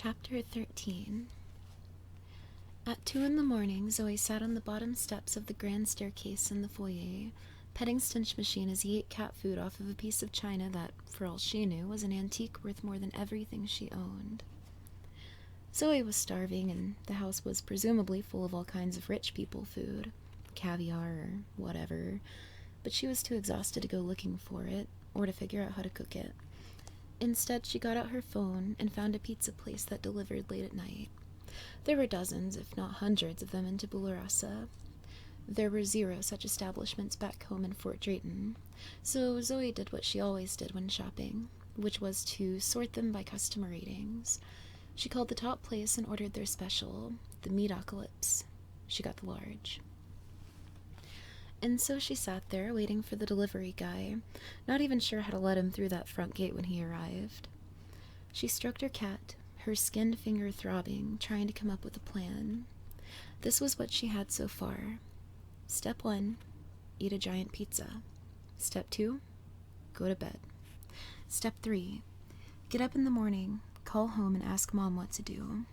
Chapter 13. At 2 in the morning, Zoe sat on the bottom steps of the grand staircase in the foyer, petting Stench Machine as he ate cat food off of a piece of china that, for all she knew, was an antique worth more than everything she owned. Zoe was starving, and the house was presumably full of all kinds of rich people food, caviar or whatever, but she was too exhausted to go looking for it, or to figure out how to cook it. Instead, she got out her phone and found a pizza place that delivered late at night. There were dozens, if not hundreds, of them in Tabula Rasa. There were 0 such establishments back home in Fort Drayton, so Zoe did what she always did when shopping, which was to sort them by customer ratings. She called the top place and ordered their special, the Meatocalypse. She got the large. And so she sat there, waiting for the delivery guy, not even sure how to let him through that front gate when he arrived. She stroked her cat, her skinned finger throbbing, trying to come up with a plan. This was what she had so far. Step 1, eat a giant pizza. Step 2, go to bed. Step 3, get up in the morning, call home, and ask Mom what to do.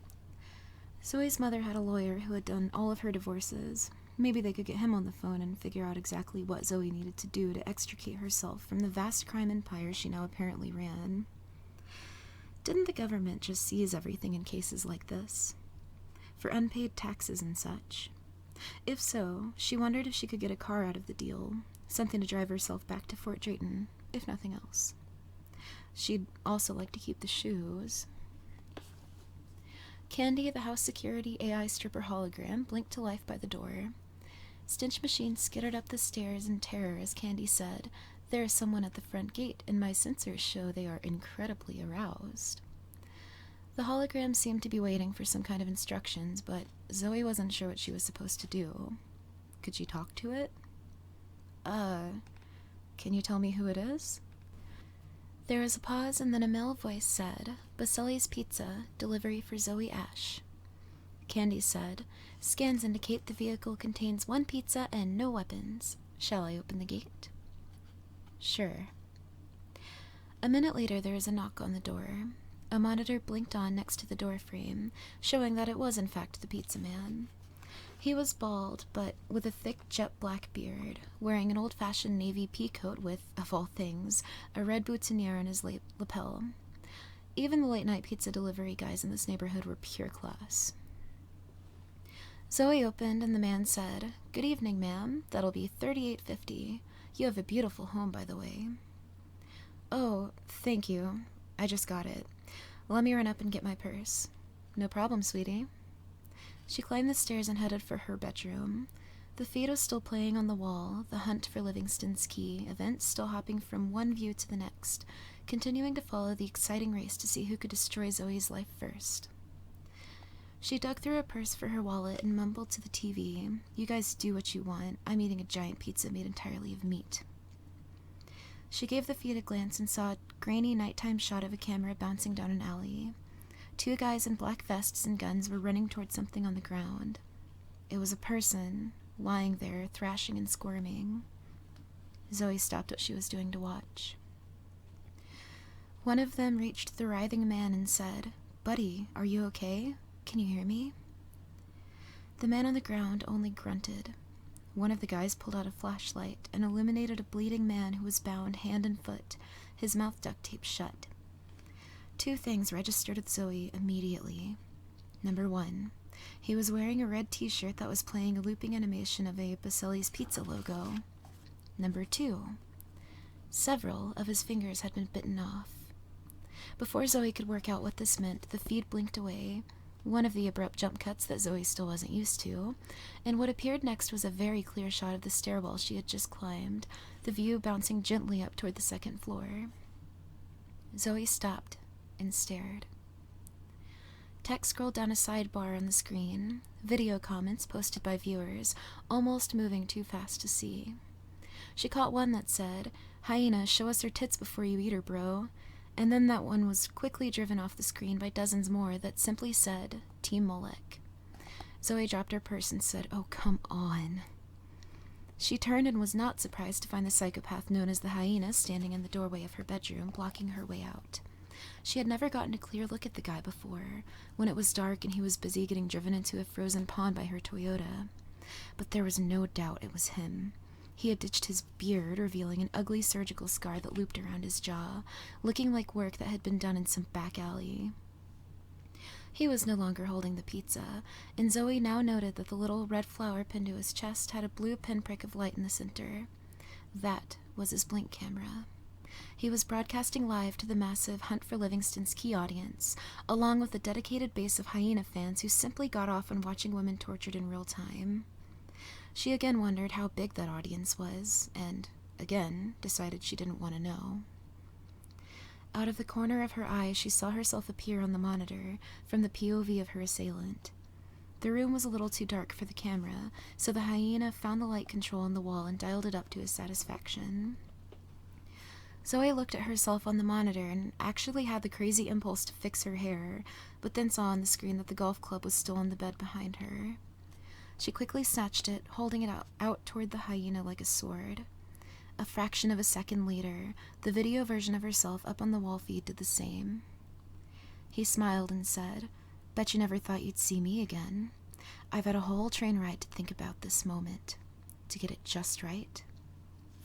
Zoe's mother had a lawyer who had done all of her divorces. Maybe they could get him on the phone and figure out exactly what Zoe needed to do to extricate herself from the vast crime empire she now apparently ran. Didn't the government just seize everything in cases like this? For unpaid taxes and such? If so, she wondered if she could get a car out of the deal, something to drive herself back to Fort Drayton, if nothing else. She'd also like to keep the shoes. Candy, the house security AI stripper hologram, blinked to life by the door. Stench Machine skittered up the stairs in terror as Candy said, "There is someone at the front gate, and my sensors show they are incredibly aroused." The hologram seemed to be waiting for some kind of instructions, but Zoe wasn't sure what she was supposed to do. Could she talk to it? Can you tell me who it is? There was a pause, and then a male voice said, "Baselli's Pizza, delivery for Zoe Ash." Candy said, "Scans indicate the vehicle contains 1 pizza and no weapons. Shall I open the gate?" "Sure." A minute later, there was a knock on the door. A monitor blinked on next to the door frame, showing that it was in fact the pizza man. He was bald, but with a thick jet-black beard, wearing an old-fashioned navy pea coat with, of all things, a red boutonniere on his lapel. Even the late-night pizza delivery guys in this neighborhood were pure class. Zoe opened, and the man said, "Good evening, ma'am. That'll be $38.50. You have a beautiful home, by the way." "Oh, thank you. I just got it. Let me run up and get my purse." "No problem, sweetie." She climbed the stairs and headed for her bedroom. The feed was still playing on the wall, the hunt for Livingston's key, events still hopping from one view to the next, continuing to follow the exciting race to see who could destroy Zoe's life first. She dug through her purse for her wallet and mumbled to the TV, "You guys do what you want. I'm eating a giant pizza made entirely of meat." She gave the feed a glance and saw a grainy nighttime shot of a camera bouncing down an alley. 2 guys in black vests and guns were running towards something on the ground. It was a person, lying there, thrashing and squirming. Zoe stopped what she was doing to watch. One of them reached the writhing man and said, "Buddy, are you okay? Can you hear me?" The man on the ground only grunted. One of the guys pulled out a flashlight and illuminated a bleeding man who was bound hand and foot, his mouth duct taped shut. 2 things registered with Zoe immediately. Number 1, he was wearing a red t-shirt that was playing a looping animation of a Baselli's Pizza logo. Number 2, several of his fingers had been bitten off. Before Zoe could work out what this meant, the feed blinked away, one of the abrupt jump cuts that Zoe still wasn't used to, and what appeared next was a very clear shot of the stairwell she had just climbed, the view bouncing gently up toward the 2nd floor. Zoe stopped and stared. Text scrolled down a sidebar on the screen, video comments posted by viewers, almost moving too fast to see. She caught one that said, "Hyena, show us her tits before you eat her, bro." And then that one was quickly driven off the screen by dozens more that simply said, "Team Molek." Zoe dropped her purse and said, "Oh, come on." She turned and was not surprised to find the psychopath known as the Hyena standing in the doorway of her bedroom, blocking her way out. She had never gotten a clear look at the guy before, when it was dark and he was busy getting driven into a frozen pond by her Toyota. But there was no doubt it was him. He had ditched his beard, revealing an ugly surgical scar that looped around his jaw, looking like work that had been done in some back alley. He was no longer holding the pizza, and Zoe now noted that the little red flower pinned to his chest had a blue pinprick of light in the center. That was his blink camera. He was broadcasting live to the massive Hunt for Livingston's Key audience, along with a dedicated base of hyena fans who simply got off on watching women tortured in real time. She again wondered how big that audience was, and, again, decided she didn't want to know. Out of the corner of her eye, she saw herself appear on the monitor from the POV of her assailant. The room was a little too dark for the camera, so the hyena found the light control on the wall and dialed it up to his satisfaction. Zoe looked at herself on the monitor and actually had the crazy impulse to fix her hair, but then saw on the screen that the golf club was still on the bed behind her. She quickly snatched it, holding it out toward the hyena like a sword. A fraction of a second later, the video version of herself up on the wall feed did the same. He smiled and said, "Bet you never thought you'd see me again. I've had a whole train ride to think about this moment, to get it just right.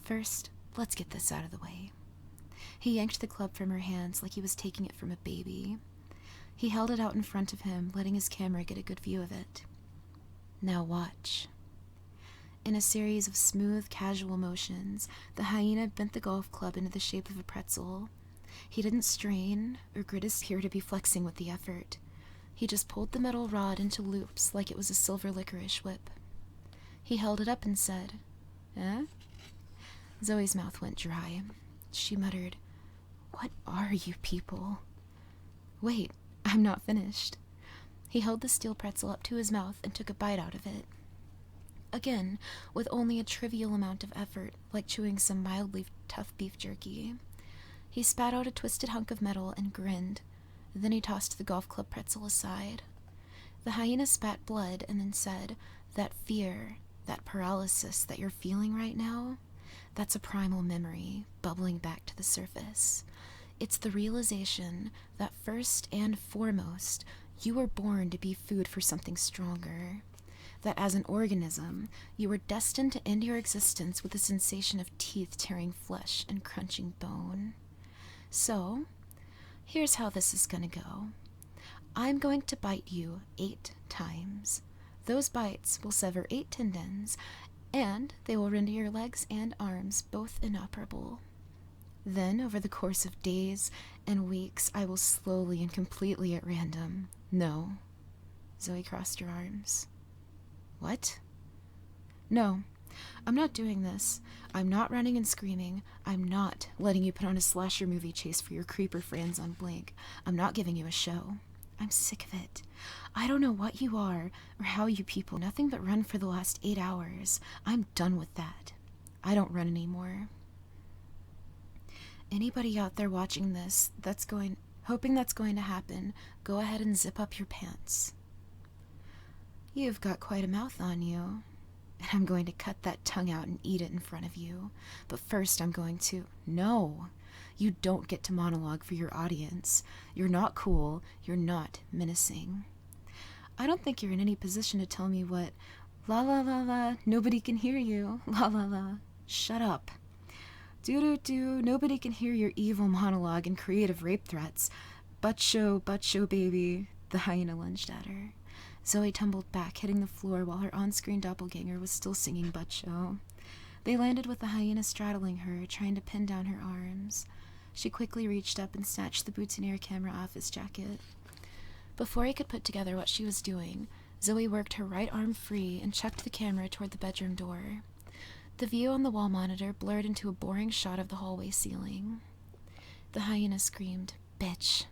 First, let's get this out of the way." He yanked the club from her hands like he was taking it from a baby. He held it out in front of him, letting his camera get a good view of it. "Now watch." In a series of smooth, casual motions, the hyena bent the golf club into the shape of a pretzel. He didn't strain or grit his teeth to be flexing with the effort. He just pulled the metal rod into loops like it was a silver licorice whip. He held it up and said, "Eh?" Zoe's mouth went dry. She muttered, "What are you people?" "Wait, I'm not finished." He held the steel pretzel up to his mouth and took a bite out of it. Again, with only a trivial amount of effort, like chewing some mildly tough beef jerky. He spat out a twisted hunk of metal and grinned. Then he tossed the golf club pretzel aside. The hyena spat blood and then said, "That fear, that paralysis that you're feeling right now, that's a primal memory bubbling back to the surface. It's the realization that first and foremost, you were born to be food for something stronger. That as an organism, you were destined to end your existence with the sensation of teeth tearing flesh and crunching bone. So, here's how this is gonna go. I'm going to bite you 8 times. Those bites will sever 8 tendons, and they will render your legs and arms both inoperable. Then, over the course of days and weeks, I will slowly and completely at random..." "No." Zoe crossed her arms. "What?" "No, I'm not doing this. I'm not running and screaming. I'm not letting you put on a slasher movie chase for your creeper friends on Blink. I'm not giving you a show. I'm sick of it. I don't know what you are or how you people nothing but run for the last 8 hours. I'm done with that. I don't run anymore. Anybody out there watching this hoping that's going to happen, go ahead and zip up your pants. You've got quite a mouth on you, and I'm going to cut that tongue out and eat it in front of you. But first I'm going to..." "No, you don't get to monologue for your audience. You're not cool. You're not menacing. I don't think you're in any position to tell me what... La la la la, nobody can hear you. La la la, shut up. Do-do-do, nobody can hear your evil monologue and creative rape threats. Butt show, baby." The hyena lunged at her. Zoe tumbled back, hitting the floor while her on-screen doppelganger was still singing Butt Show. They landed with the hyena straddling her, trying to pin down her arms. She quickly reached up and snatched the boutonniere camera off his jacket. Before he could put together what she was doing, Zoe worked her right arm free and chucked the camera toward the bedroom door. The view on the wall monitor blurred into a boring shot of the hallway ceiling. The hyena screamed, "Bitch!"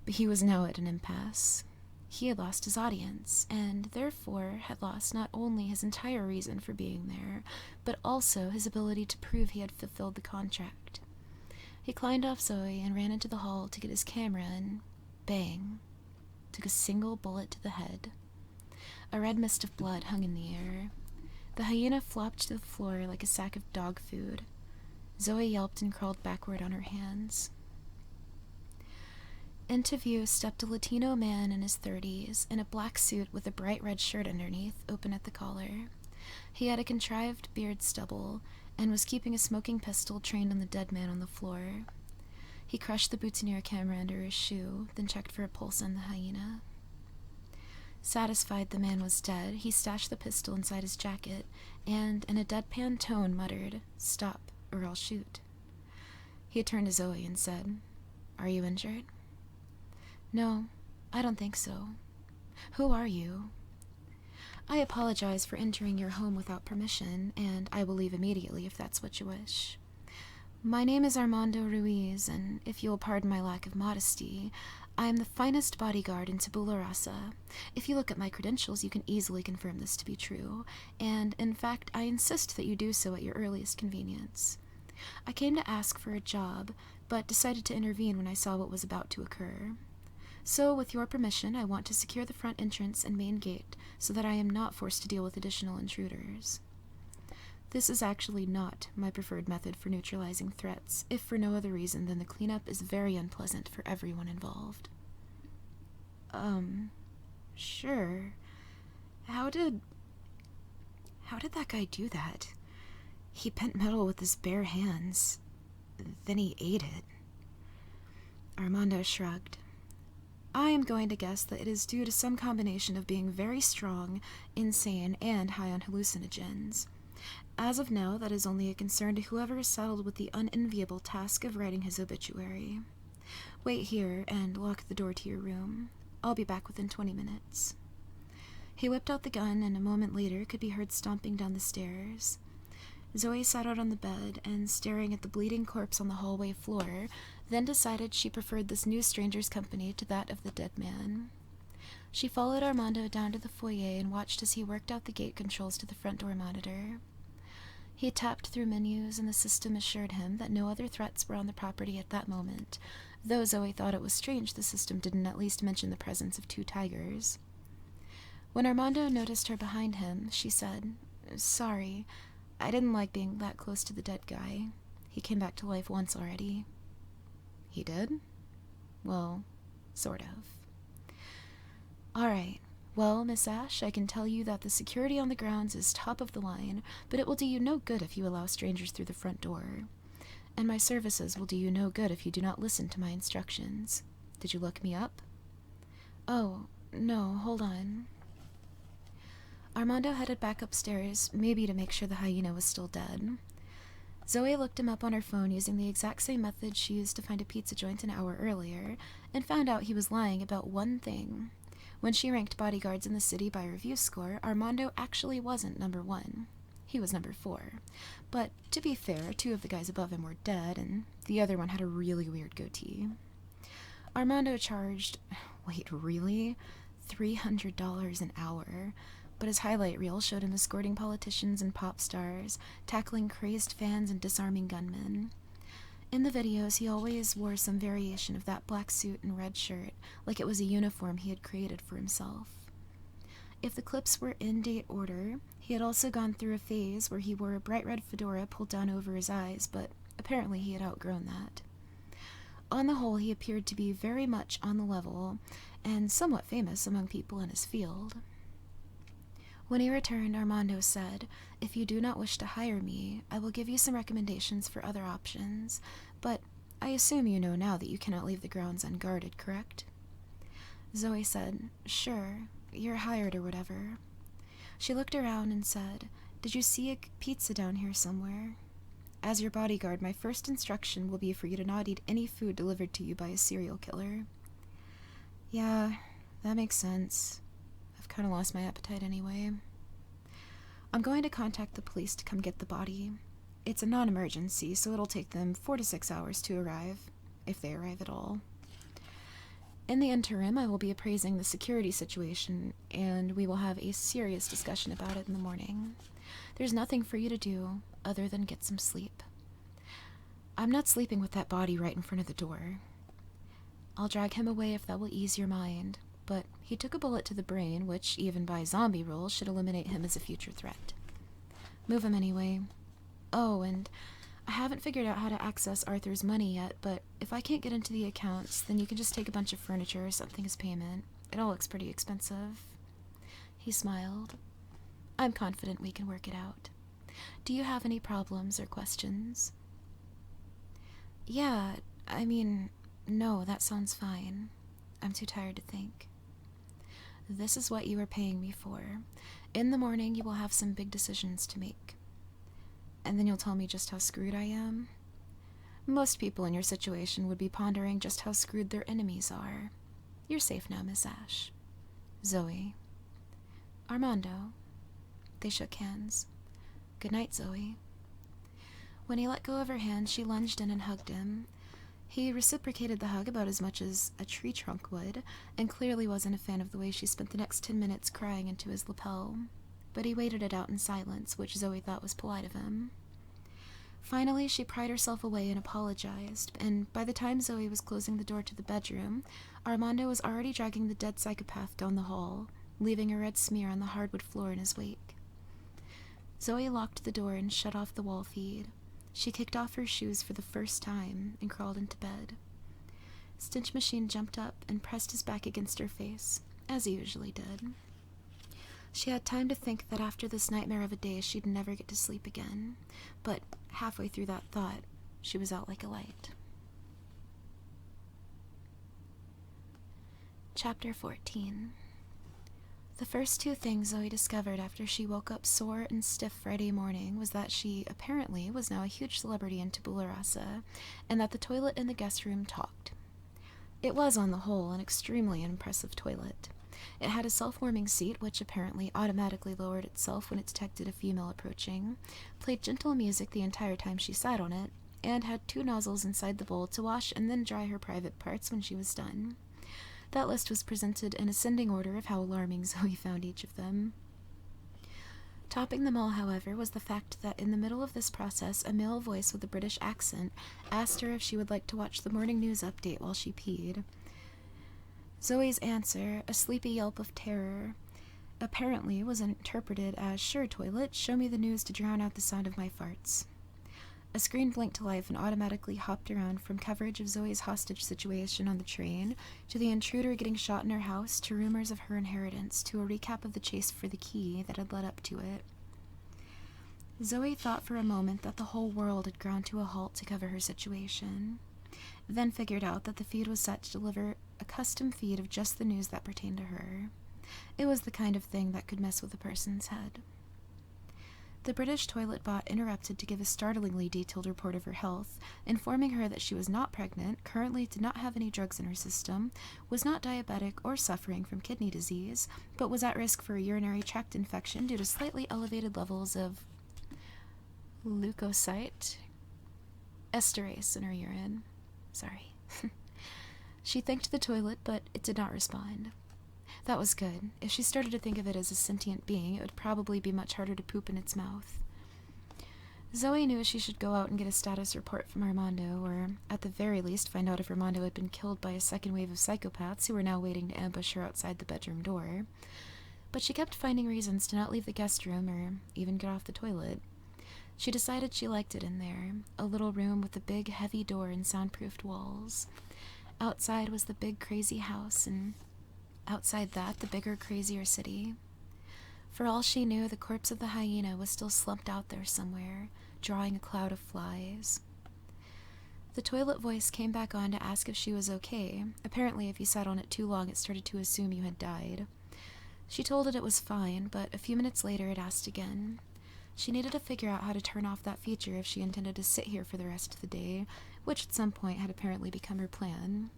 But he was now at an impasse. He had lost his audience, and therefore had lost not only his entire reason for being there, but also his ability to prove he had fulfilled the contract. He climbed off Zoe and ran into the hall to get his camera and, bang, took a single bullet to the head. A red mist of blood hung in the air. The hyena flopped to the floor like a sack of dog food. Zoe yelped and crawled backward on her hands. Into view stepped a Latino man in his 30s, in a black suit with a bright red shirt underneath, open at the collar. He had a contrived beard stubble, and was keeping a smoking pistol trained on the dead man on the floor. He crushed the boutonniere camera under his shoe, then checked for a pulse on the hyena. Satisfied the man was dead, he stashed the pistol inside his jacket, and, in a deadpan tone, muttered, "Stop, or I'll shoot." He had turned to Zoe and said, "Are you injured?" "No, I don't think so. Who are you?" "I apologize for entering your home without permission, and I will leave immediately if that's what you wish. My name is Armando Ruiz, and if you will pardon my lack of modesty, I am the finest bodyguard in Tabula Rasa. If you look at my credentials, you can easily confirm this to be true, and, in fact, I insist that you do so at your earliest convenience. I came to ask for a job, but decided to intervene when I saw what was about to occur. So, with your permission, I want to secure the front entrance and main gate so that I am not forced to deal with additional intruders. This is actually not my preferred method for neutralizing threats, if for no other reason than the cleanup is very unpleasant for everyone involved." Sure. How did that guy do that? He bent metal with his bare hands. Then he ate it. Armando shrugged. "I am going to guess that it is due to some combination of being very strong, insane, and high on hallucinogens. As of now, that is only a concern to whoever is saddled with the unenviable task of writing his obituary. Wait here and lock the door to your room. I'll be back within 20 minutes. He whipped out the gun, and a moment later could be heard stomping down the stairs. Zoe sat out on the bed and, staring at the bleeding corpse on the hallway floor, then decided she preferred this new stranger's company to that of the dead man. She followed Armando down to the foyer and watched as he worked out the gate controls to the front door monitor. He tapped through menus, and the system assured him that no other threats were on the property at that moment, though Zoe thought it was strange the system didn't at least mention the presence of 2 tigers. When Armando noticed her behind him, she said, "Sorry, I didn't like being that close to the dead guy. He came back to life once already." "He did?" "Well, sort of." "All right. Well, Miss Ash, I can tell you that the security on the grounds is top of the line, but it will do you no good if you allow strangers through the front door. And my services will do you no good if you do not listen to my instructions. Did you look me up?" "Oh, no, hold on." Armando headed back upstairs, maybe to make sure the hyena was still dead. Zoe looked him up on her phone using the exact same method she used to find a pizza joint an hour earlier, and found out he was lying about one thing. When she ranked bodyguards in the city by review score, Armando actually wasn't number 1. He was number 4. But, to be fair, 2 of the guys above him were dead, and the other one had a really weird goatee. Armando charged, wait, really? $300 an hour, but his highlight reel showed him escorting politicians and pop stars, tackling crazed fans and disarming gunmen. In the videos, he always wore some variation of that black suit and red shirt, like it was a uniform he had created for himself. If the clips were in date order, he had also gone through a phase where he wore a bright red fedora pulled down over his eyes, but apparently he had outgrown that. On the whole, he appeared to be very much on the level, and somewhat famous among people in his field. When he returned, Armando said, "If you do not wish to hire me, I will give you some recommendations for other options, but I assume you know now that you cannot leave the grounds unguarded, correct?" Zoe said, "Sure, you're hired or whatever." She looked around and said, "Did you see a pizza down here somewhere? As your bodyguard, my first instruction will be for you to not eat any food delivered to you by a serial killer." "Yeah, that makes sense. I've kind of lost my appetite anyway. I'm going to contact the police to come get the body. It's a non-emergency, so it'll take them 4 to 6 hours to arrive, if they arrive at all. In the interim, I will be appraising the security situation, and we will have a serious discussion about it in the morning. There's nothing for you to do other than get some sleep. I'm not sleeping with that body right in front of the door. I'll drag him away if that will ease your mind, but he took a bullet to the brain, which, even by zombie rules, should eliminate him as a future threat. Move him anyway. Oh, and I haven't figured out how to access Arthur's money yet, but if I can't get into the accounts, then you can just take a bunch of furniture or something as payment. It all looks pretty expensive." He smiled. "I'm confident we can work it out. Do you have any problems or questions?" "Yeah, I mean, no, that sounds fine. I'm too tired to think." "This is what you are paying me for. In the morning, you will have some big decisions to make. And then you'll tell me just how screwed I am. Most people in your situation would be pondering just how screwed their enemies are. You're safe now, Miss Ash." "Zoe." "Armando." They shook hands. "Good night, Zoe." When he let go of her hand, she lunged in and hugged him. He reciprocated the hug about as much as a tree trunk would, and clearly wasn't a fan of the way she spent the next 10 minutes crying into his lapel. But he waited it out in silence, which Zoe thought was polite of him. Finally, she pried herself away and apologized, and by the time Zoe was closing the door to the bedroom, Armando was already dragging the dead psychopath down the hall, leaving a red smear on the hardwood floor in his wake. Zoe locked the door and shut off the wall feed. She kicked off her shoes for the first time and crawled into bed. Stench Machine jumped up and pressed his back against her face, as he usually did. She had time to think that after this nightmare of a day she'd never get to sleep again, but halfway through that thought, she was out like a light. Chapter 14. The first two things Zoe discovered after she woke up sore and stiff Friday morning was that she, apparently, was now a huge celebrity in Tabula Rasa, and that the toilet in the guest room talked. It was, on the whole, an extremely impressive toilet. It had a self-warming seat, which apparently automatically lowered itself when it detected a female approaching, played gentle music the entire time she sat on it, and had 2 nozzles inside the bowl to wash and then dry her private parts when she was done. That list was presented in ascending order of how alarming Zoe found each of them. Topping them all, however, was the fact that in the middle of this process, a male voice with a British accent asked her if she would like to watch the morning news update while she peed. Zoe's answer, a sleepy yelp of terror, apparently was interpreted as, "Sure, toilet, show me the news to drown out the sound of my farts." A screen blinked to life and automatically hopped around from coverage of Zoe's hostage situation on the train, to the intruder getting shot in her house, to rumors of her inheritance, to a recap of the chase for the key that had led up to it. Zoe thought for a moment that the whole world had ground to a halt to cover her situation, then figured out that the feed was set to deliver a custom feed of just the news that pertained to her. It was the kind of thing that could mess with a person's head. The British toilet bot interrupted to give a startlingly detailed report of her health, informing her that she was not pregnant, currently did not have any drugs in her system, was not diabetic or suffering from kidney disease, but was at risk for a urinary tract infection due to slightly elevated levels of leukocyte esterase in her urine. Sorry. She thanked the toilet, but it did not respond. That was good. If she started to think of it as a sentient being, it would probably be much harder to poop in its mouth. Zoe knew she should go out and get a status report from Armando, or at the very least find out if Armando had been killed by a second wave of psychopaths who were now waiting to ambush her outside the bedroom door. But she kept finding reasons to not leave the guest room or even get off the toilet. She decided she liked it in there, a little room with a big, heavy door and soundproofed walls. Outside was the big, crazy house, and outside that, the bigger, crazier city. For all she knew, the corpse of the hyena was still slumped out there somewhere, drawing a cloud of flies. The toilet voice came back on to ask if she was okay. Apparently, if you sat on it too long, it started to assume you had died. She told it was fine, but a few minutes later it asked again. She needed to figure out how to turn off that feature if she intended to sit here for the rest of the day, which at some point had apparently become her plan.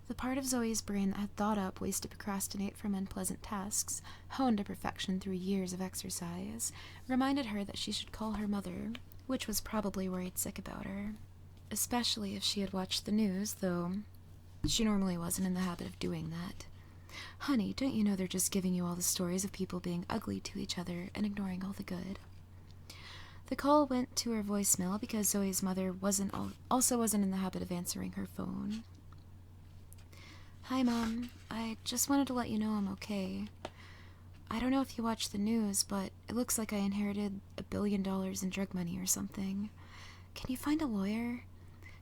The part of Zoe's brain that had thought up ways to procrastinate from unpleasant tasks, honed to perfection through years of exercise, reminded her that she should call her mother, which was probably worried sick about her. Especially if she had watched the news, though she normally wasn't in the habit of doing that. Honey, don't you know they're just giving you all the stories of people being ugly to each other and ignoring all the good? The call went to her voicemail because Zoe's mother also wasn't in the habit of answering her phone. "Hi, Mom. I just wanted to let you know I'm okay. I don't know if you watched the news, but it looks like I inherited $1 billion in drug money or something. Can you find a lawyer?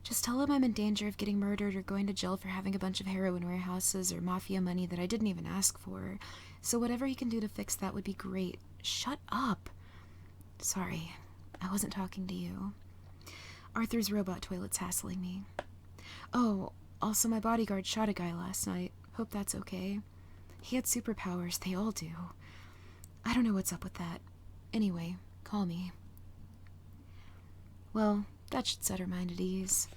Just tell him I'm in danger of getting murdered or going to jail for having a bunch of heroin warehouses or mafia money that I didn't even ask for. So whatever he can do to fix that would be great. Shut up. Sorry, I wasn't talking to you. Arthur's robot toilet's hassling me. Oh, also my bodyguard shot a guy last night. Hope that's okay. He had superpowers, they all do. I don't know what's up with that. Anyway, call me. Well, that should set her mind at ease.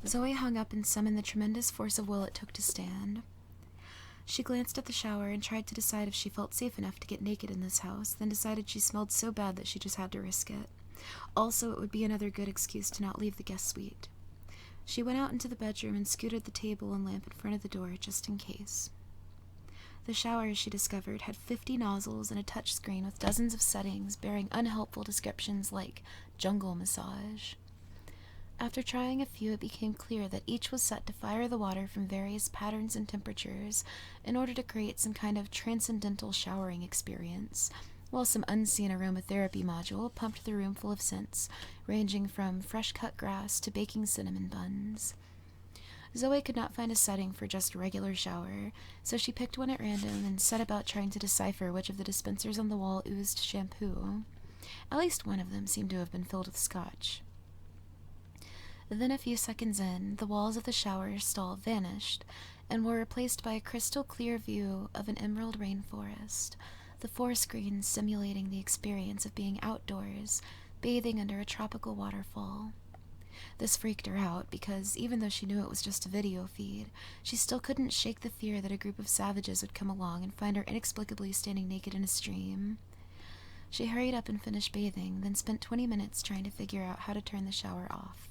Zoe hung up and summoned the tremendous force of will it took to stand. She glanced at the shower and tried to decide if she felt safe enough to get naked in this house, then decided she smelled so bad that she just had to risk it. Also, it would be another good excuse to not leave the guest suite. She went out into the bedroom and scooted the table and lamp in front of the door just in case. The shower, she discovered, had 50 nozzles and a touchscreen with dozens of settings bearing unhelpful descriptions like jungle massage. After trying a few, it became clear that each was set to fire the water from various patterns and temperatures in order to create some kind of transcendental showering experience, while some unseen aromatherapy module pumped the room full of scents, ranging from fresh-cut grass to baking cinnamon buns. Zoe could not find a setting for just regular shower, so she picked one at random and set about trying to decipher which of the dispensers on the wall oozed shampoo. At least one of them seemed to have been filled with scotch. Then a few seconds in, the walls of the shower stall vanished and were replaced by a crystal-clear view of an emerald rainforest, the 4 screens simulating the experience of being outdoors, bathing under a tropical waterfall. This freaked her out because, even though she knew it was just a video feed, she still couldn't shake the fear that a group of savages would come along and find her inexplicably standing naked in a stream. She hurried up and finished bathing, then spent 20 minutes trying to figure out how to turn the shower off.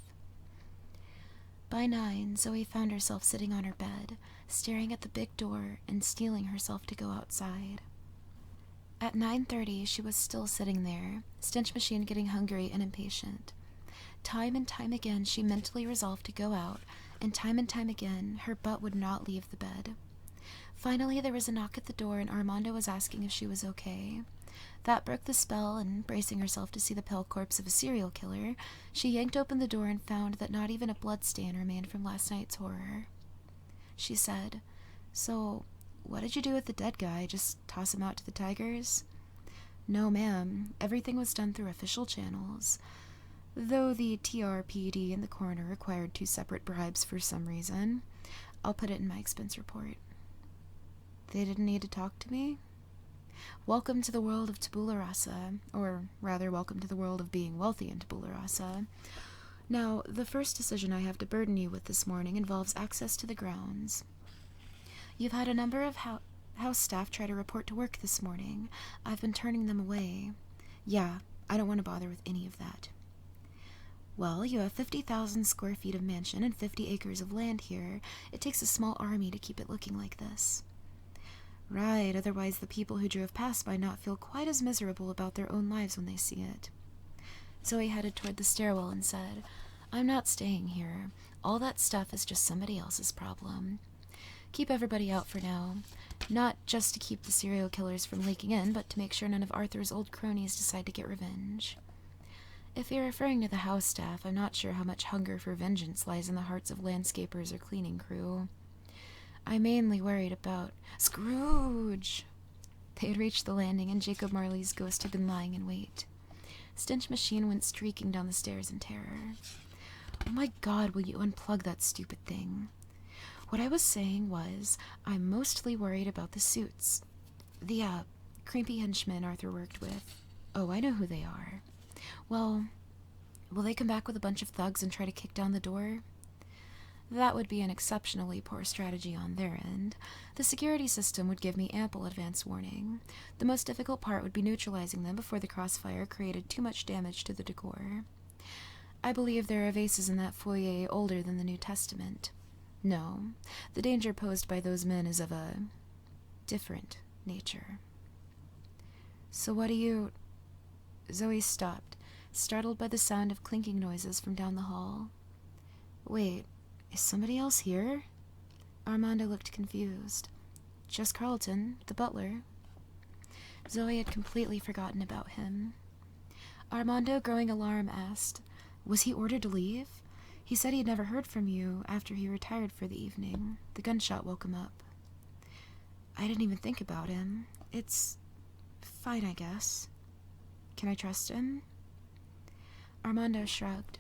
By 9, Zoe found herself sitting on her bed, staring at the big door and steeling herself to go outside. At 9:30, she was still sitting there, stench machine getting hungry and impatient. Time and time again, she mentally resolved to go out, and time again, her butt would not leave the bed. Finally, there was a knock at the door, and Armando was asking if she was okay. That broke the spell, and bracing herself to see the pale corpse of a serial killer, she yanked open the door and found that not even a bloodstain remained from last night's horror. She said, "So, what did you do with the dead guy? Just toss him out to the tigers?" "No, ma'am. Everything was done through official channels. Though the TRPD and the coroner required 2 separate bribes for some reason. I'll put it in my expense report." "They didn't need to talk to me?" Welcome to the world of Tabula Rasa, or rather, welcome to the world of being wealthy in Tabula Rasa. Now, the first decision I have to burden you with this morning involves access to the grounds. You've had a number of house staff try to report to work this morning. I've been turning them away. Yeah, I don't want to bother with any of that. Well, you have 50,000 square feet of mansion and 50 acres of land here. It takes a small army to keep it looking like this. Right, otherwise the people who drove past might not feel quite as miserable about their own lives when they see it. Zoe headed toward the stairwell and said, "I'm not staying here. All that stuff is just somebody else's problem. Keep everybody out for now. Not just to keep the serial killers from leaking in, but to make sure none of Arthur's old cronies decide to get revenge. If you're referring to the house staff, I'm not sure how much hunger for vengeance lies in the hearts of landscapers or cleaning crew. I'm mainly worried about Scrooge." They had reached the landing, and Jacob Marley's ghost had been lying in wait. Stench Machine went streaking down the stairs in terror. "Oh my God, will you unplug that stupid thing? What I was saying was, I'm mostly worried about the suits. The, creepy henchmen Arthur worked with. Oh, I know who they are. Well, will they come back with a bunch of thugs and try to kick down the door? That would be an exceptionally poor strategy on their end. The security system would give me ample advance warning. The most difficult part would be neutralizing them before the crossfire created too much damage to the decor. I believe there are vases in that foyer older than the New Testament. No, the danger posed by those men is of a different nature." "So what do you—" Zoe stopped, startled by the sound of clinking noises from down the hall. "Wait, is somebody else here?" Armando looked confused. "Just Carlton, the butler." Zoe had completely forgotten about him. Armando, growing alarmed, asked, Was he ordered to leave? He said he'd never heard from you after he retired for the evening. The gunshot woke him up. I didn't even think about him. It's fine, I guess. Can I trust him? Armando shrugged.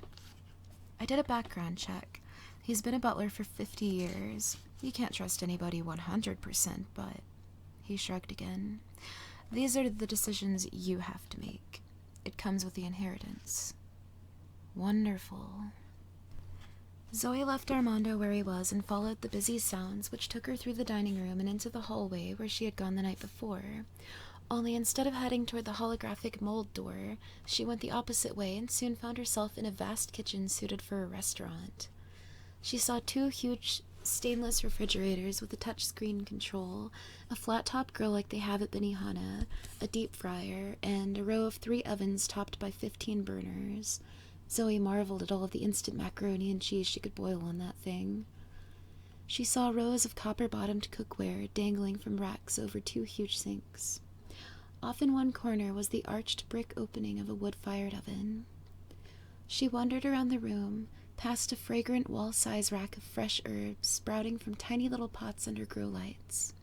I did a background check. He's been a butler for 50 years. You can't trust anybody 100%, but... He shrugged again. These are the decisions you have to make. It comes with the inheritance. Wonderful. Zoe left Armando where he was and followed the busy sounds which took her through the dining room and into the hallway where she had gone the night before. Only instead of heading toward the holographic mold door, she went the opposite way and soon found herself in a vast kitchen suited for a restaurant. She saw 2 huge stainless refrigerators with a touchscreen control, a flat-top grill like they have at Benihana, a deep fryer, and a row of 3 ovens topped by 15 burners. Zoe marveled at all of the instant macaroni and cheese she could boil on that thing. She saw rows of copper-bottomed cookware dangling from racks over 2 huge sinks. Off in one corner was the arched brick opening of a wood-fired oven. She wandered around the room, past a fragrant wall-size rack of fresh herbs sprouting from tiny little pots under grow lights.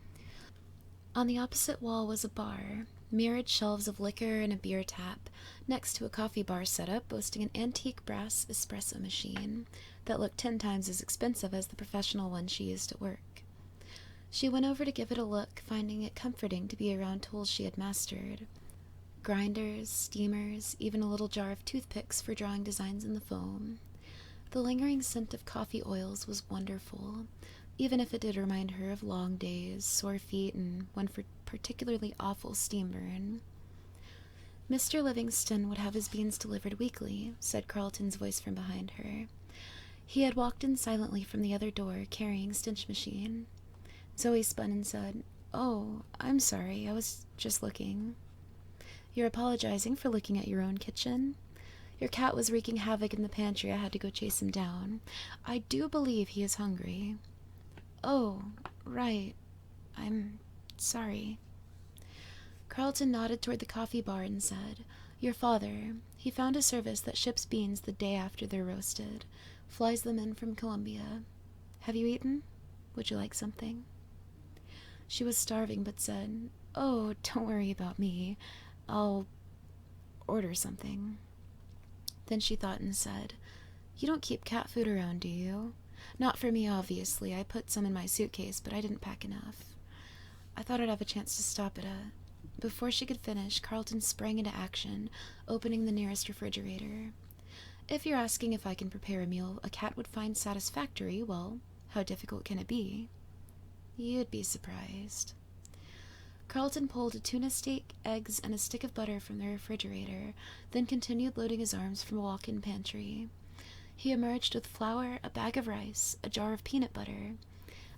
On the opposite wall was a bar, mirrored shelves of liquor and a beer tap, next to a coffee bar setup boasting an antique brass espresso machine that looked 10 times as expensive as the professional one she used at work. She went over to give it a look, finding it comforting to be around tools she had mastered. Grinders, steamers, even a little jar of toothpicks for drawing designs in the foam. The lingering scent of coffee oils was wonderful, even if it did remind her of long days, sore feet, and one particularly awful steam burn. Mr. Livingston would have his beans delivered weekly, said Carlton's voice from behind her. He had walked in silently from the other door, carrying stench machine. Zoe spun and said, "Oh, I'm sorry, I was just looking." "You're apologizing for looking at your own kitchen? Your cat was wreaking havoc in the pantry. I had to go chase him down. I do believe he is hungry." "Oh, right. I'm sorry." Carlton nodded toward the coffee bar and said, "Your father, he found a service that ships beans the day after they're roasted, flies them in from Colombia. Have you eaten? Would you like something?" She was starving but said, "Oh, don't worry about me. I'll order something." Then she thought and said, "You don't keep cat food around, do you?" "Not for me, obviously. I put some in my suitcase, but I didn't pack enough. I thought I'd have a chance to stop at a..." Before she could finish, Carlton sprang into action, opening the nearest refrigerator. "If you're asking if I can prepare a meal a cat would find satisfactory, well, how difficult can it be?" "You'd be surprised." Carlton pulled a tuna steak, eggs, and a stick of butter from the refrigerator, then continued loading his arms from a walk-in pantry. He emerged with flour, a bag of rice, a jar of peanut butter,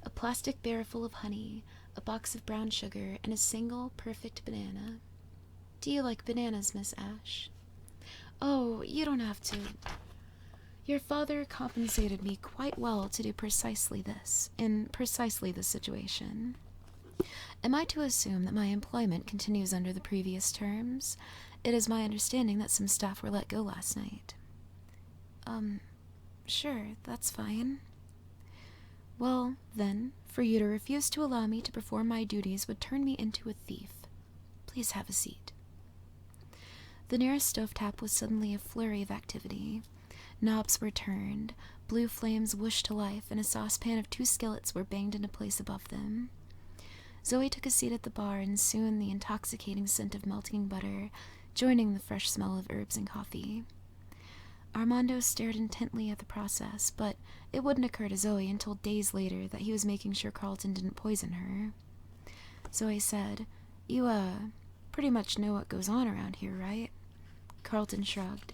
a plastic barrel full of honey, a box of brown sugar, and a single perfect banana. "Do you like bananas, Miss Ash?" "Oh, you don't have to. Your father compensated me quite well to do precisely this, in precisely this situation. Am I to assume that my employment continues under the previous terms? It is my understanding that some staff were let go last night." Sure, that's fine." "Well, then, for you to refuse to allow me to perform my duties would turn me into a thief. Please have a seat." The nearest stovetop was suddenly a flurry of activity. Knobs were turned, blue flames whooshed to life, and a saucepan of 2 skillets were banged into place above them. Zoe took a seat at the bar, and soon the intoxicating scent of melting butter, joining the fresh smell of herbs and coffee. Armando stared intently at the process, but it wouldn't occur to Zoe until days later that he was making sure Carlton didn't poison her. Zoe said, You pretty much know what goes on around here, right?" Carlton shrugged.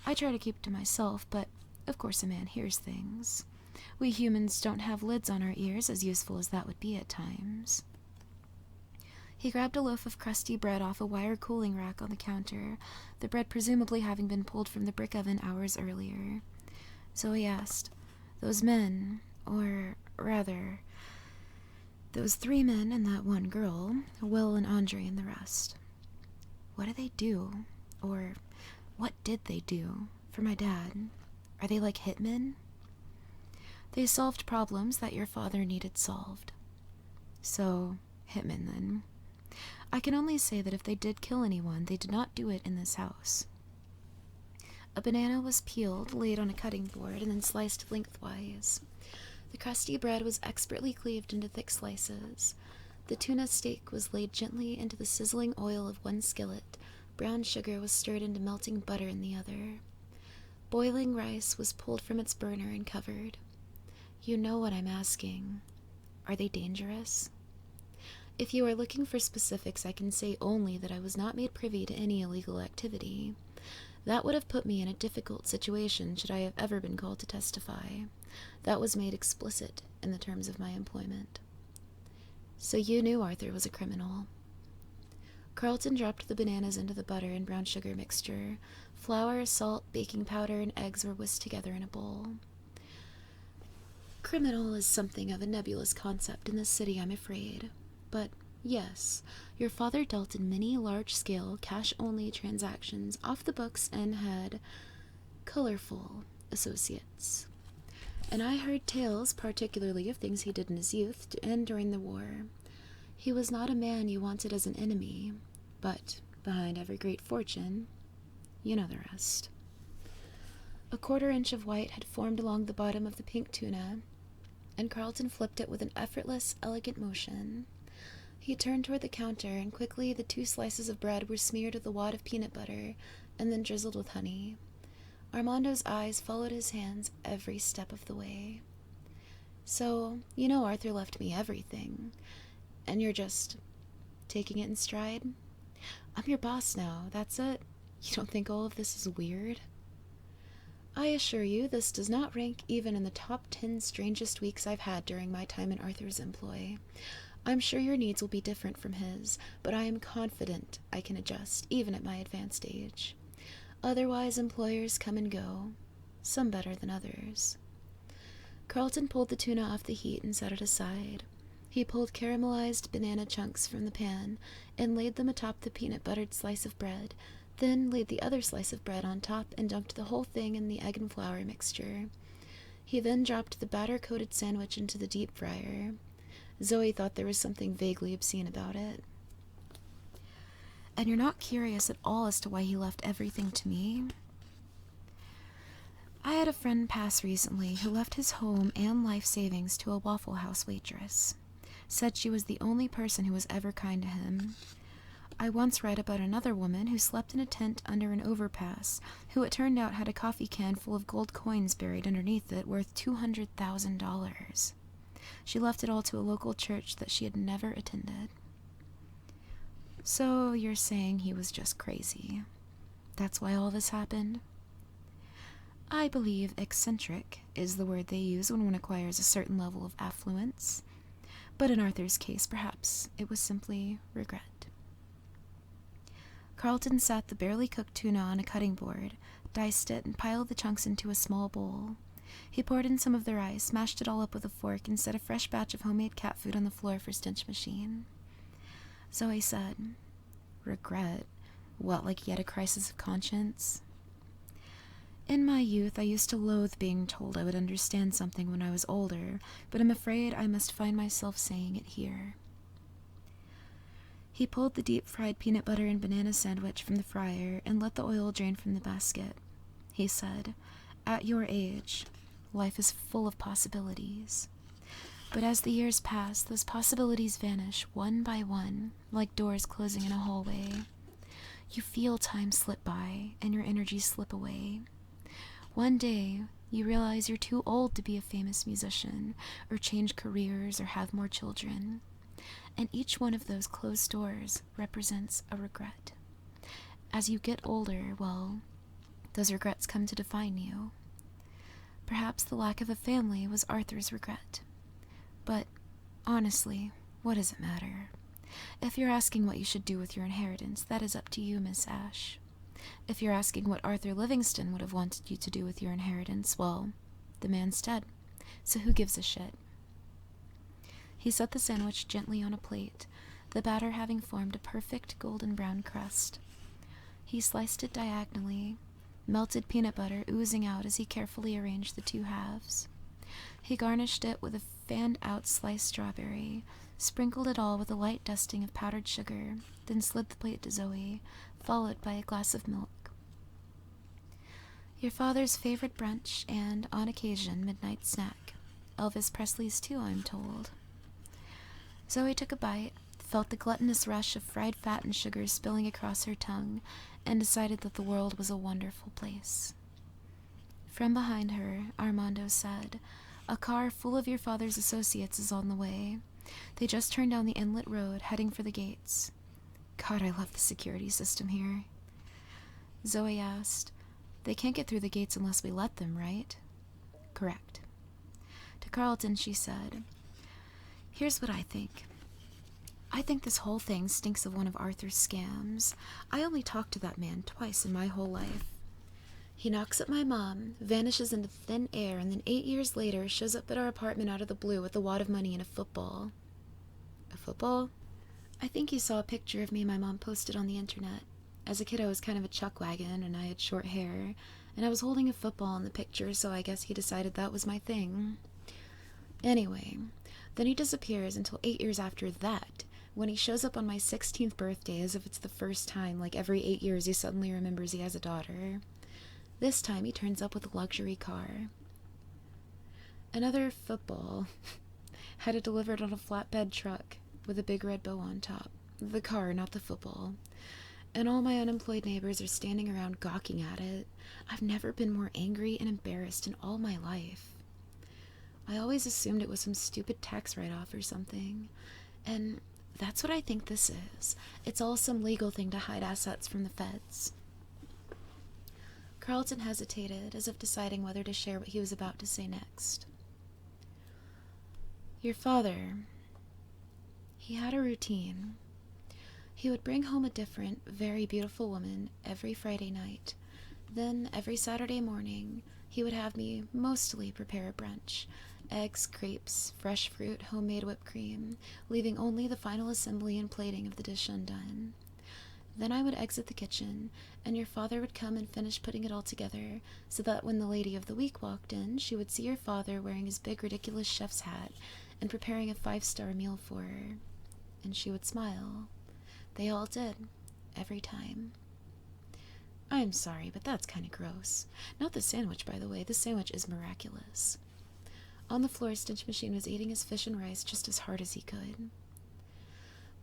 "I try to keep to myself, but of course a man hears things. We humans don't have lids on our ears, as useful as that would be at times." He grabbed a loaf of crusty bread off a wire cooling rack on the counter, the bread presumably having been pulled from the brick oven hours earlier. Zoe asked, "Those men, or rather, those 3 men and that 1 girl, Will and Andre and the rest, what do they do, or what did they do, for my dad. Are they like hitmen? They solved problems that your father needed solved. So, hitmen then. I can only say that if they did kill anyone, they did not do it in this house. A banana was peeled, laid on a cutting board, and then sliced lengthwise. The crusty bread was expertly cleaved into thick slices. The tuna steak was laid gently into the sizzling oil of one skillet. Brown sugar was stirred into melting butter in the other. Boiling rice was pulled from its burner and covered. You know what I'm asking. Are they dangerous? If you are looking for specifics, I can say only that I was not made privy to any illegal activity. That would have put me in a difficult situation should I have ever been called to testify. That was made explicit in the terms of my employment. So you knew Arthur was a criminal. Carlton dropped the bananas into the butter and brown sugar mixture. Flour, salt, baking powder, and eggs were whisked together in a bowl. Criminal is something of a nebulous concept in this city, I'm afraid. But yes, your father dealt in many large-scale, cash-only transactions off the books and had colorful associates. And I heard tales, particularly of things he did in his youth and during the war. He was not a man you wanted as an enemy, but behind every great fortune, you know the rest. A 1/4 inch of white had formed along the bottom of the pink tuna, and Carlton flipped it with an effortless, elegant motion. He turned toward the counter, and quickly the 2 slices of bread were smeared with a wad of peanut butter and then drizzled with honey. Armando's eyes followed his hands every step of the way. So, you know Arthur left me everything, and you're just taking it in stride? I'm your boss now, that's it. You don't think all of this is weird? I assure you this does not rank even in the top 10 strangest weeks I've had during my time in Arthur's employ. I'm sure your needs will be different from his, but I am confident I can adjust, even at my advanced age. Otherwise, employers come and go, some better than others. Carlton pulled the tuna off the heat and set it aside. He pulled caramelized banana chunks from the pan and laid them atop the peanut-buttered slice of bread, then laid the other slice of bread on top and dunked the whole thing in the egg and flour mixture. He then dropped the batter-coated sandwich into the deep fryer. Zoe thought there was something vaguely obscene about it. And you're not curious at all as to why he left everything to me? I had a friend pass recently who left his home and life savings to a Waffle House waitress. Said she was the only person who was ever kind to him. I once read about another woman who slept in a tent under an overpass, who it turned out had a coffee can full of gold coins buried underneath it worth $200,000. She left it all to a local church that she had never attended. So you're saying he was just crazy. That's why all this happened? I believe eccentric is the word they use when one acquires a certain level of affluence. But in Arthur's case, perhaps it was simply regret. Carlton sat the barely cooked tuna on a cutting board, diced it, and piled the chunks into a small bowl. He poured in some of the rice, mashed it all up with a fork, and set a fresh batch of homemade cat food on the floor for stench machine. Zoe said, "Regret? What, like he had a crisis of conscience?" In my youth, I used to loathe being told I would understand something when I was older, but I'm afraid I must find myself saying it here. He pulled the deep-fried peanut butter and banana sandwich from the fryer and let the oil drain from the basket. He said, "At your age, life is full of possibilities. But as the years pass, those possibilities vanish one by one, like doors closing in a hallway. You feel time slip by, and your energy slip away. One day, you realize you're too old to be a famous musician, or change careers, or have more children. And each one of those closed doors represents a regret. As you get older, well, those regrets come to define you. Perhaps the lack of a family was Arthur's regret. But, honestly, what does it matter? If you're asking what you should do with your inheritance, that is up to you, Miss Ashe. If you're asking what Arthur Livingston would have wanted you to do with your inheritance, well, the man's dead, so who gives a shit?" He set the sandwich gently on a plate, the batter having formed a perfect golden brown crust. He sliced it diagonally, melted peanut butter oozing out as he carefully arranged the two halves. He garnished it with a fanned-out sliced strawberry, sprinkled it all with a light dusting of powdered sugar, then slid the plate to Zoe, followed by a glass of milk. Your father's favorite brunch and, on occasion, midnight snack. Elvis Presley's too, I'm told. Zoe took a bite, felt the gluttonous rush of fried fat and sugar spilling across her tongue, and decided that the world was a wonderful place. From behind her, Armando said, "A car full of your father's associates is on the way. They just turned down the inlet road, heading for the gates." God, I love the security system here. Zoe asked, "They can't get through the gates unless we let them, right?" "Correct." To Carlton, she said, "Here's what I think. I think this whole thing stinks of one of Arthur's scams. I only talked to that man twice in my whole life. He knocks up my mom, vanishes into thin air, and then 8 years later shows up at our apartment out of the blue with a wad of money and a football." "A football?" "I think you saw a picture of me my mom posted on the internet. As a kid, I was kind of a chuckwagon, and I had short hair, and I was holding a football in the picture, so I guess he decided that was my thing. Anyway, then he disappears until 8 years after that, when he shows up on my 16th birthday as if it's the first time, like every 8 years he suddenly remembers he has a daughter. This time he turns up with a luxury car. Another football. Had it delivered on a flatbed truck with a big red bow on top. The car, not the football. And all my unemployed neighbors are standing around gawking at it. I've never been more angry and embarrassed in all my life. I always assumed it was some stupid tax write-off or something. And that's what I think this is. It's all some legal thing to hide assets from the feds." Carlton hesitated, as if deciding whether to share what he was about to say next. "Your father, he had a routine. He would bring home a different, very beautiful woman every Friday night. Then, every Saturday morning, he would have me mostly prepare a brunch. Eggs, crepes, fresh fruit, homemade whipped cream, leaving only the final assembly and plating of the dish undone. Then I would exit the kitchen, and your father would come and finish putting it all together, so that when the lady of the week walked in, she would see your father wearing his big, ridiculous chef's hat and preparing a 5-star meal for her. And she would smile. They all did. Every time." "I'm sorry, but that's kind of gross. Not the sandwich, by the way. The sandwich is miraculous." On the floor, Stinch Machine was eating his fish and rice just as hard as he could.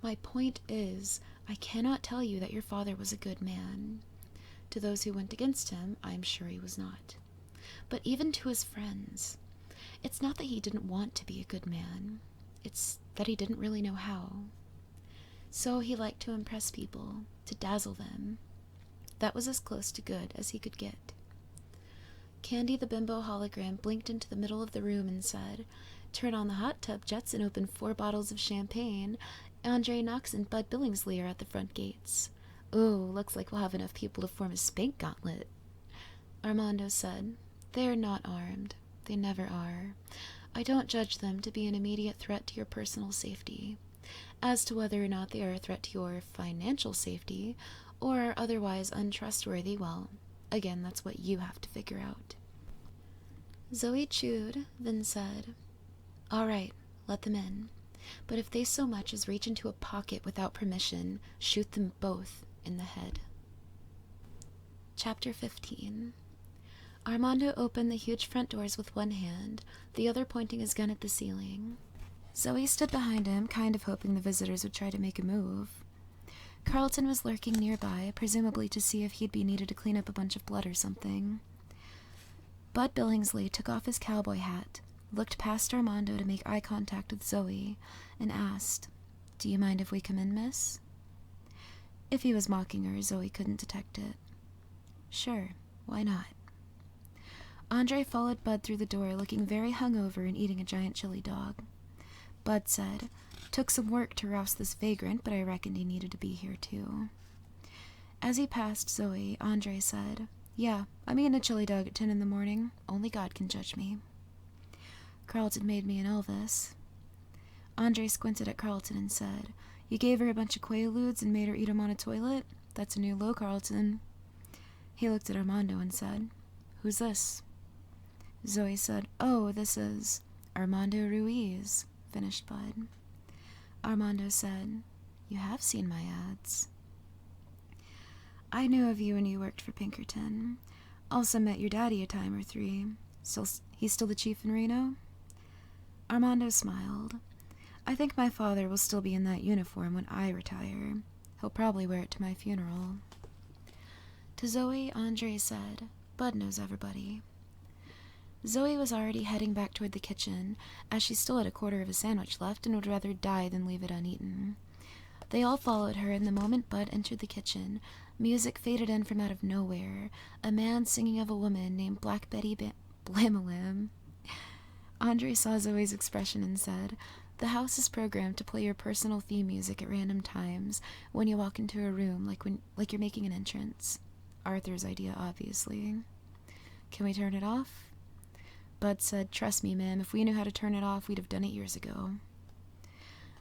"My point is, I cannot tell you that your father was a good man. To those who went against him, I'm sure he was not. But even to his friends, it's not that he didn't want to be a good man. It's that he didn't really know how. So he liked to impress people, to dazzle them. That was as close to good as he could get." Candy the bimbo hologram blinked into the middle of the room and said, "Turn on the hot tub jets and open 4 bottles of champagne. Andre Knox and Bud Billingsley are at the front gates. Ooh, looks like we'll have enough people to form a spank gauntlet." Armando said, "They're not armed. They never are. I don't judge them to be an immediate threat to your personal safety. As to whether or not they are a threat to your financial safety, or are otherwise untrustworthy, well, again, that's what you have to figure out." Zoe chewed, then said, "All right, let them in. But if they so much as reach into a pocket without permission, shoot them both in the head." Chapter 15. Armando opened the huge front doors with one hand, the other pointing his gun at the ceiling. Zoe stood behind him, kind of hoping the visitors would try to make a move. Carlton was lurking nearby, presumably to see if he'd be needed to clean up a bunch of blood or something. Bud Billingsley took off his cowboy hat, looked past Armando to make eye contact with Zoe, and asked, "Do you mind if we come in, miss?" If he was mocking her, Zoe couldn't detect it. "Sure, why not?" Andre followed Bud through the door, looking very hungover and eating a giant chili dog. Bud said, "Took some work to roust this vagrant, but I reckoned he needed to be here, too." As he passed Zoe, Andre said, "Yeah, I'm eating a chili dog at 10 in the morning. Only God can judge me." Carlton made me an Elvis. Andre squinted at Carlton and said, "You gave her a bunch of Quaaludes and made her eat 'em on a toilet? That's a new low, Carlton." He looked at Armando and said, "Who's this?" Zoe said, "Oh, this is Armando Ruiz," finished Bud. Armando said, "You have seen my ads." "I knew of you when you worked for Pinkerton. Also met your daddy a time or three. He's still the chief in Reno?" Armando smiled. "I think my father will still be in that uniform when I retire. He'll probably wear it to my funeral." To Zoe, Andre said, "Bud knows everybody." Zoe was already heading back toward the kitchen, as she still had a quarter of a sandwich left and would rather die than leave it uneaten. They all followed her, and the moment Bud entered the kitchen, music faded in from out of nowhere, a man singing of a woman named Black Betty Blamalam. Andre saw Zoe's expression and said, "The house is programmed to play your personal theme music at random times when you walk into a room, like you're making an entrance." Arthur's idea, obviously. "Can we turn it off?" Bud said, "Trust me, ma'am, if we knew how to turn it off, we'd have done it years ago."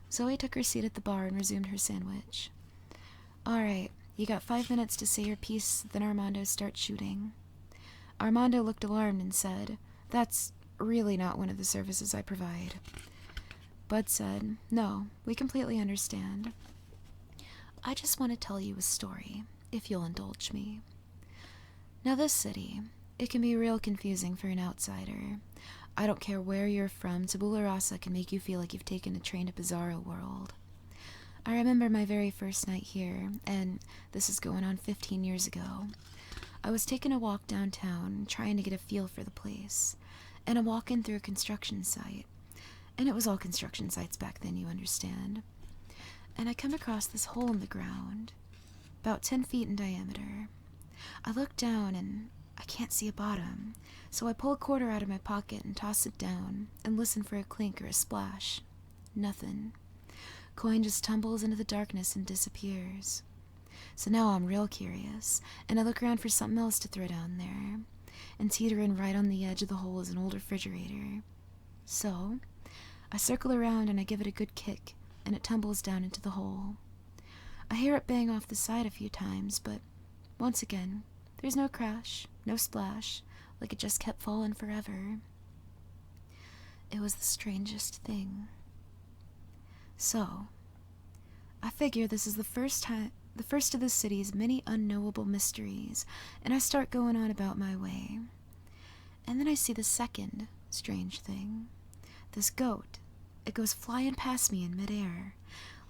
Zoe took her seat at the bar and resumed her sandwich. "All right, you got 5 minutes to say your piece, then Armando starts shooting." Armando looked alarmed and said, "That's really not one of the services I provide." Bud said, "No, we completely understand. I just want to tell you a story, if you'll indulge me. Now this city, it can be real confusing for an outsider. I don't care where you're from, tabula rasa can make you feel like you've taken a train to Bizarro World. I remember my very first night here, and this is going on 15 years ago. I was taking a walk downtown, trying to get a feel for the place, and I'm walking through a construction site. And it was all construction sites back then, you understand. And I come across this hole in the ground, about 10 feet in diameter. I look down and I can't see a bottom, so I pull a quarter out of my pocket and toss it down and listen for a clink or a splash. Nothing. Coin just tumbles into the darkness and disappears. So now I'm real curious, and I look around for something else to throw down there, and teetering right on the edge of the hole is an old refrigerator. So I circle around and I give it a good kick, and it tumbles down into the hole. I hear it bang off the side a few times, but once again, there's no crash, no splash, like it just kept falling forever. It was the strangest thing. So, I figure this is the first of the city's many unknowable mysteries, and I start going on about my way. And then I see the second strange thing. This goat. It goes flying past me in midair,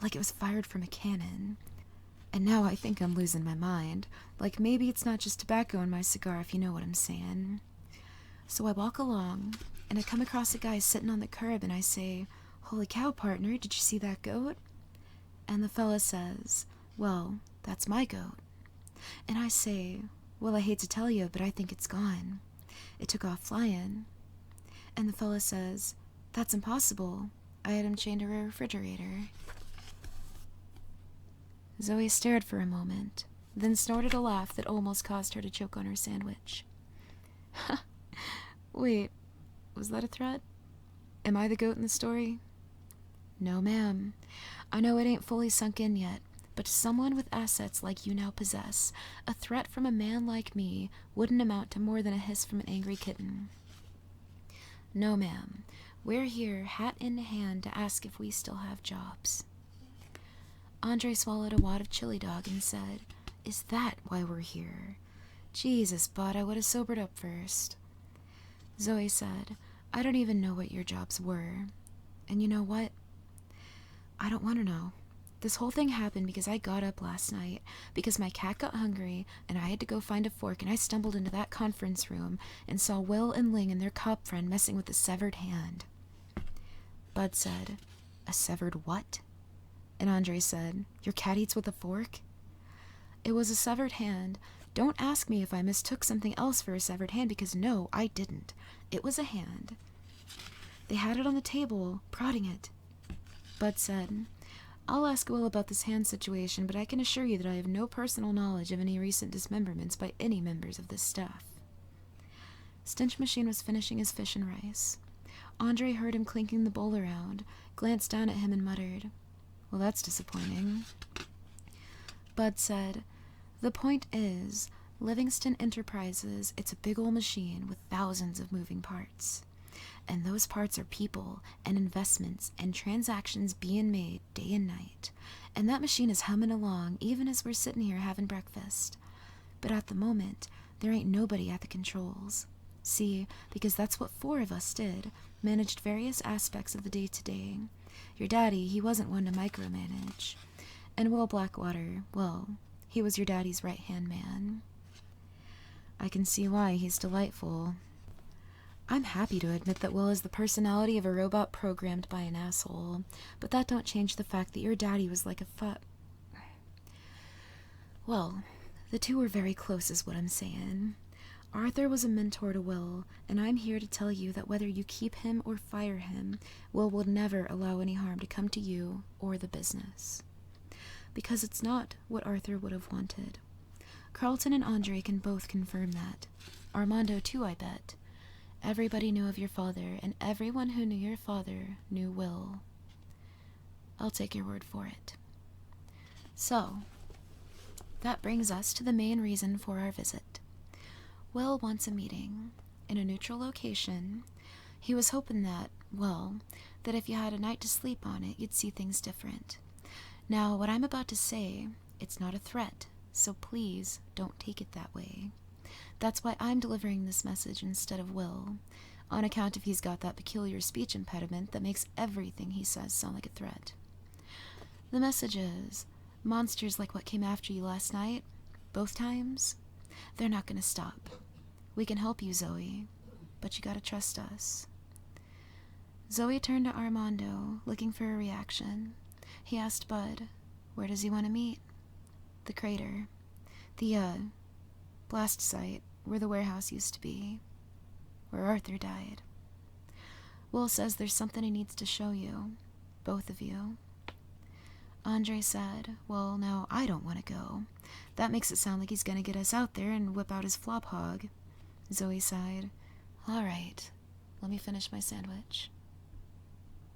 like it was fired from a cannon. And now I think I'm losing my mind, like maybe it's not just tobacco in my cigar, if you know what I'm saying. So I walk along, and I come across a guy sitting on the curb, and I say, "Holy cow, partner, did you see that goat?" And the fella says, "Well, that's my goat." And I say, "Well, I hate to tell you, but I think it's gone. It took off flying." And the fella says, "That's impossible. I had him chained to a refrigerator." Zoe stared for a moment, then snorted a laugh that almost caused her to choke on her sandwich. "Wait, was that a threat? Am I the goat in the story?" "No, ma'am. I know it ain't fully sunk in yet, but to someone with assets like you now possess, a threat from a man like me wouldn't amount to more than a hiss from an angry kitten. No, ma'am. We're here, hat in hand, to ask if we still have jobs." Andre swallowed a wad of chili dog and said, "Is that why we're here? Jesus, Bud, I would have sobered up first." Zoe said, "I don't even know what your jobs were. And you know what? I don't want to know. This whole thing happened because I got up last night, because my cat got hungry, and I had to go find a fork, and I stumbled into that conference room and saw Will and Ling and their cop friend messing with a severed hand." Bud said, "A severed what?" And Andre said, "Your cat eats with a fork?" "It was a severed hand. Don't ask me if I mistook something else for a severed hand, because no, I didn't. It was a hand. They had it on the table, prodding it." Bud said, "I'll ask Will about this hand situation, but I can assure you that I have no personal knowledge of any recent dismemberments by any members of this staff." Stench Machine was finishing his fish and rice. Andre heard him clinking the bowl around, glanced down at him, and muttered, "Well, that's disappointing." Bud said, "The point is, Livingston Enterprises, it's a big old machine with thousands of moving parts. And those parts are people and investments and transactions being made day and night. And that machine is humming along even as we're sitting here having breakfast. But at the moment, there ain't nobody at the controls. See, because that's what 4 of us did, managed various aspects of the day-to-day. Your daddy, he wasn't one to micromanage. And Will Blackwater, well, he was your daddy's right-hand man. I can see why he's delightful. I'm happy to admit that Will is the personality of a robot programmed by an asshole, but that don't change the fact that your daddy was like a Well, the 2 were very close is what I'm saying. Arthur was a mentor to Will, and I'm here to tell you that whether you keep him or fire him, Will will never allow any harm to come to you or the business. Because it's not what Arthur would have wanted. Carlton and Andre can both confirm that. Armando too, I bet. Everybody knew of your father, and everyone who knew your father knew Will. I'll take your word for it. So, that brings us to the main reason for our visit. Will wants a meeting in a neutral location. He was hoping that, well, that if you had a night to sleep on it, you'd see things different. Now, what I'm about to say, it's not a threat, so please don't take it that way. That's why I'm delivering this message instead of Will, on account of he's got that peculiar speech impediment that makes everything he says sound like a threat. The message is, monsters like what came after you last night, both times, they're not gonna stop. We can help you, Zoe, but you gotta trust us. Zoe turned to Armando, looking for a reaction. He asked Bud, where does he want to meet? The crater. The, blast site where the warehouse used to be. Where Arthur died. Will says there's something he needs to show you. Both of you. Andre said, well, now I don't want to go. That makes it sound like he's gonna get us out there and whip out his flop hog. Zoe sighed. All right, let me finish my sandwich.